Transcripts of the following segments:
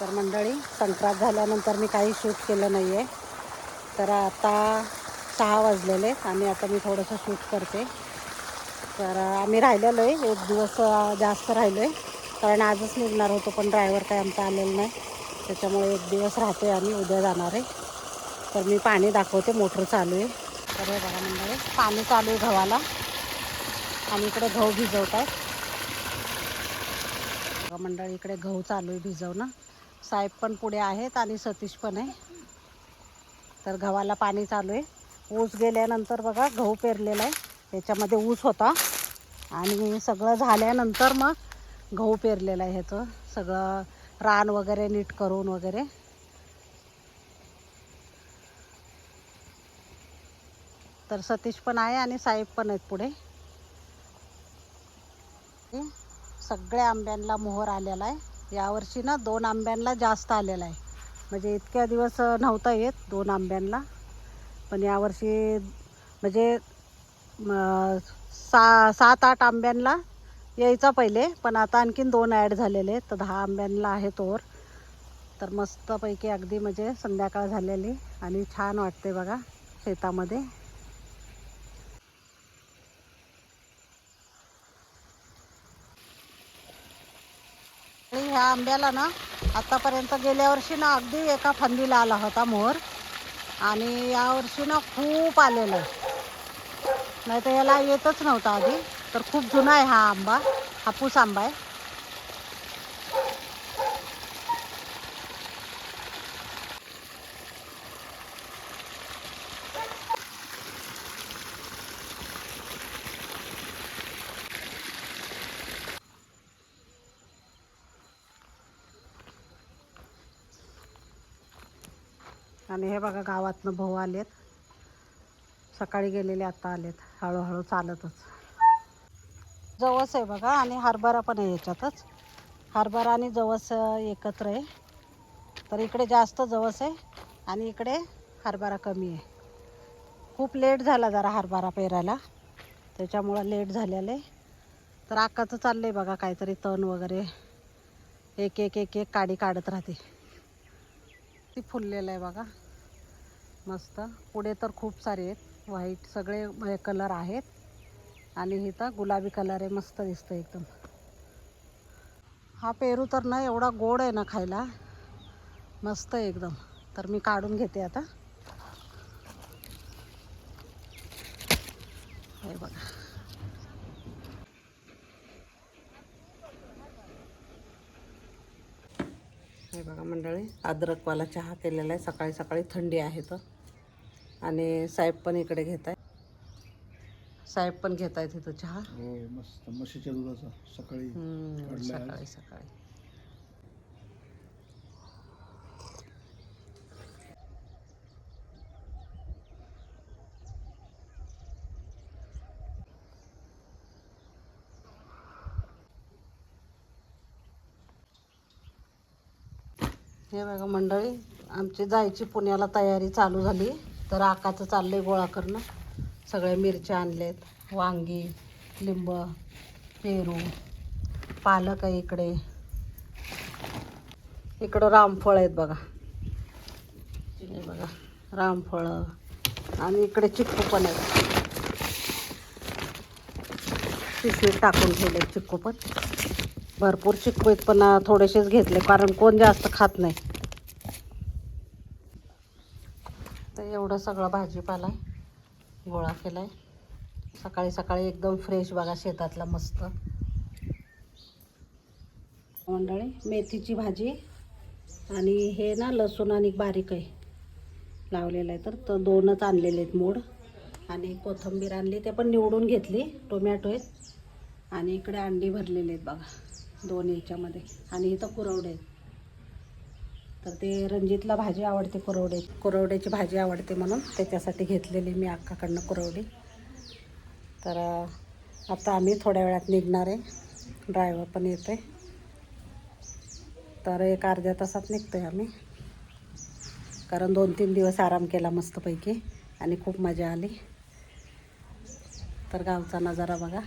तर मंडळी, संक्रांत झाल्यानंतर मी काही शूट केलं नाही आहे. तर आता 6 वाजलेले आहेत आणि आता मी थोडंसं शूट करते. तर आम्ही राहिलेलो आहे, एक दिवस जास्त राहिलो आहे, कारण आजच निघणार होतो पण ड्रायव्हर काय आमचा आलेला नाही. त्याच्यामुळे एक दिवस राहतो आहे आणि उद्या जाणार आहे. तर मी पाणी दाखवते, मोटर चालू आहे. तर हे बघा मंडळी, पाणी चालू आहे गव्हाला आणि इकडे गहू भिजवत आहेत. मंडळी इकडे गहू चालू आहे भिजवणं. साहेब पण पुढे आहेत आणि सतीश पण आहे. तर गव्हाला पाणी चालू आहे. ऊस गेल्यानंतर बघा गहू पेरलेला आहे, त्याच्यामध्ये ऊस होता आणि सगळं झाल्यानंतर मग गहू पेरलेला आहे. ह्याचं सगळं रान वगैरे नीट करून वगैरे. तर सतीश पण आहे आणि साहेब पण आहेत पुढे. सगळ्या आंब्यांना मोहर आलेला आहे. यावर्षी ना 2 आंब्यांना जास्त आलेला आहे. म्हणजे इतक्या दिवस नव्हता येत 2 आंब्यांना, पण यावर्षी म्हणजे 7-8 आंब्यांना यायचा पहिले, पण आता आणखीन 2 ॲड झालेले आहेत. तर 10 आंब्यांना आहे तोवर. तर मस्तपैकी अगदी म्हणजे संध्याकाळ झालेली आणि छान वाटते बघा शेतामध्ये. ह्या आंब्याला ना आतापर्यंत गेल्या वर्षी ना अगदी एका फांदीला आला होता मोहर आणि यावर्षी ना खूप आलेलं आहे. नाही तर याला येतच नव्हता आधी. तर खूप जुना आहे हा आंबा, हापूस आंबा आहे. आणि हे बघा गावातनं भाऊ आलेत, सकाळी गेलेले आता आलेत हळूहळू चालतच. जवस आहे बघा आणि हरभरा पण आहे याच्यातच. हरभरा आणि जवस एकत्र आहे. तर इकडे जास्त जवस आहे आणि इकडे हरभरा कमी आहे. खूप लेट झाला जरा हरभरा पेरायला, त्याच्यामुळं लेट झालेलं आहे. तर आकाचं चाललं आहे बघा काहीतरी तण वगैरे, एक एक एक एक काडी काढत राहते. ती फुललेलं आहे बघा मस्त. पुढे तर खूप सारे आहेत, व्हाईट सगळे कलर आहेत आणि इथं गुलाबी कलर आहे, मस्त दिसतं एकदम. हा पेरू तर ना एवढा गोड आहे ना खायला, मस्त आहे एकदम. तर मी काढून घेते आता. हे बघा, हे बघा मंडळी, अद्रकवाला चहा केलेला आहे. सकाळी सकाळी थंडी आहे तर. आणि साहेब पण इकडे घेत आहे. साहेब पण घेत आहेत इथं चहा. हो मस्त, म्हशीच्या दुधाचा सकाळी सकाळी सकाळी. हे बघा मंडळी, आमची जायची पुण्याला तयारी चालू झाली. तर आकाचं चाललंय गोळा करणं. सगळ्या मिरच्या आणलेत, वांगी, लिंब, पेरू, पालक आहे इकडे. इकडं रामफळ आहेत बघा, हे बघा रामफळं. आणि इकडे चिक्कू पण आहेत, पिशवीत टाकून ठेवले चिक्कू पण. भरपूर चिक्कू आहेत पण थोडेसेच घेतले कारण कोण जास्त खात नाही. तर एवढं सगळं भाजीपाला गोळा केला आहे. सकाळी सकाळी एकदम फ्रेश बघा शेतातला मस्त. मंडळी, मेथीची भाजी आणि हे ना लसूण आणि बारीक आहे लावलेलं आहे. तर 2च आणलेले आहेत मोड. आणि कोथिंबीर आणली, ते पण निवडून घेतली. टोमॅटो आहेत आणि इकडे अंडी भरलेले आहेत बघा 2 याच्यामध्ये. आणि इथं कुरवडे आहेत. तर ते रणजितला भाजी आवडते, कुरवड्याची भाजी आवडते म्हणून त्याच्यासाठी घेतलेली मी अक्काकडनं कुरवडी. तर आता आम्ही थोड्या वेळात निघणार आहे, ड्रायव्हर पण येतो आहे. तर 1 अर्ध्या तासात निघतो आहे आम्ही, कारण 2-3 दिवस आराम केला मस्तपैकी आणि खूप मजा आली. तर गावचा नजारा बघा.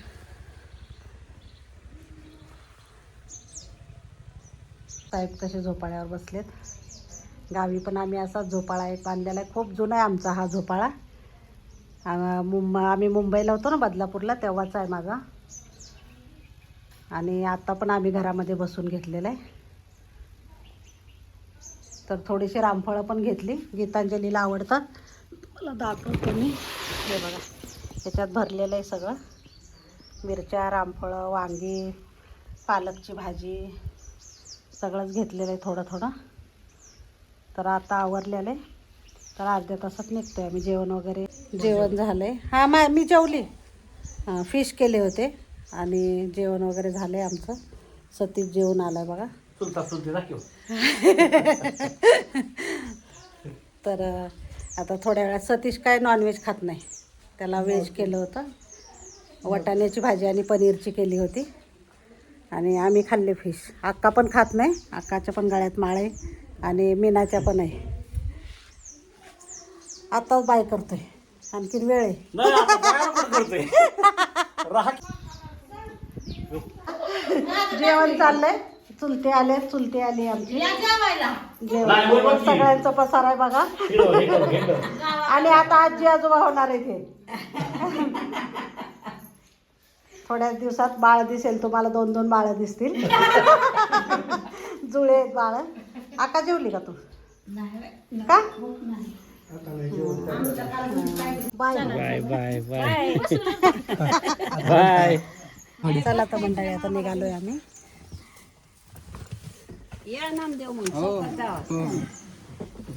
साहेब कसे झोपाळ्यावर बसलेत. गावी पण आम्ही असाच झोपाळा एक बांधलेला आहे. खूप जुना आहे आमचा हा झोपाळा. आम्ही मुंबईला होतो ना बदलापूरला, तेव्हाचा आहे माझा. आणि आता पण आम्ही घरामध्ये बसून घेतलेलं आहे. तर थोडीशी रामफळं पण घेतली, गीतांजलीला आवडतात. मला दाखवते मी. हे बघा, त्याच्यात भरलेलं आहे सगळं. मिरच्या, रामफळं, वांगी, पालकची भाजी सगळंच घेतलेलं आहे थोडं थोडं. तर आता आवरलेलं आहे. तर अर्ध्या तासात निघतो आहे आम्ही. जेवण वगैरे जेवण झालं आहे. हां मी जेवली. फिश केले होते आणि जेवण वगैरे झालं आहे आमचं. सतीश जेवून आला आहे बघा. तर आता थोड्या वेळात, सतीश काय नॉनव्हेज खात नाही, त्याला व्हेज केलं होतं. वाटाण्याची भाजी आणि पनीरची केली होती. आणि आम्ही खाल्ले फिश. अक्का पण खात नाही, अक्काच्या पण गळ्यात माळ आहे आणि मीनाच्या पण आहे. आताच बाय करतोय, आणखीन वेळ आहे. जेवण चाललंय. चुलते आली आमची जेवण. सगळ्यांचं पसार आहे बघा. आणि आता आजी आजोबा होणार आहे ते. थोड्याच दिवसात बाळ दिसेल तुम्हाला. 2-2 बाळं दिसतील. जुळे आहेत बाळ. आका जेवली का तू? का? Bye bye bye bye bye. चला तर मंडळी, आता निघालोय आम्ही.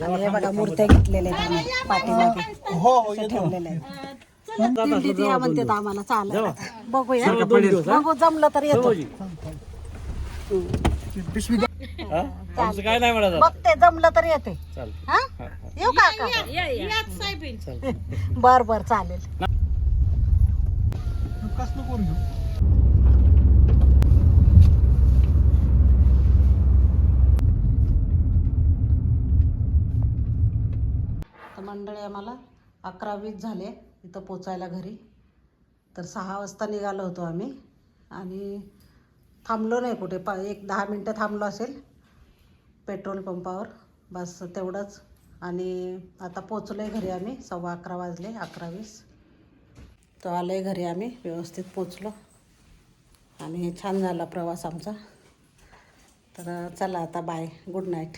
आणि हे बघा, मूर्त्या घेतलेल्या आहेत आम्ही पाठीमागे ठेवलेल्या आहेत. दिंडीत या म्हणतात आम्हाला चालत. बघूया, बघू जमलं तर येतो. काय नाही म्हणत. बघते, जमलं तर येते. हा, येऊ का? बर बर, चालेल. तर मंडळी, आम्हाला 11:20 झाले इथं पोचायला घरी. तर 6 वाजता निघालो होतो आम्ही आणि थांबलो नाही कुठे. 10 मिनटं थांबलो असेल पेट्रोल पंपावर, बस तेवढंच. आणि आता पोचलो आहे घरी आम्ही. 11:15 वाजले, 11:20. तर आलो आहे घरी आम्ही, व्यवस्थित पोचलो. आणि छान झाला प्रवास आमचा. तर चला आता बाय, गुड नाईट.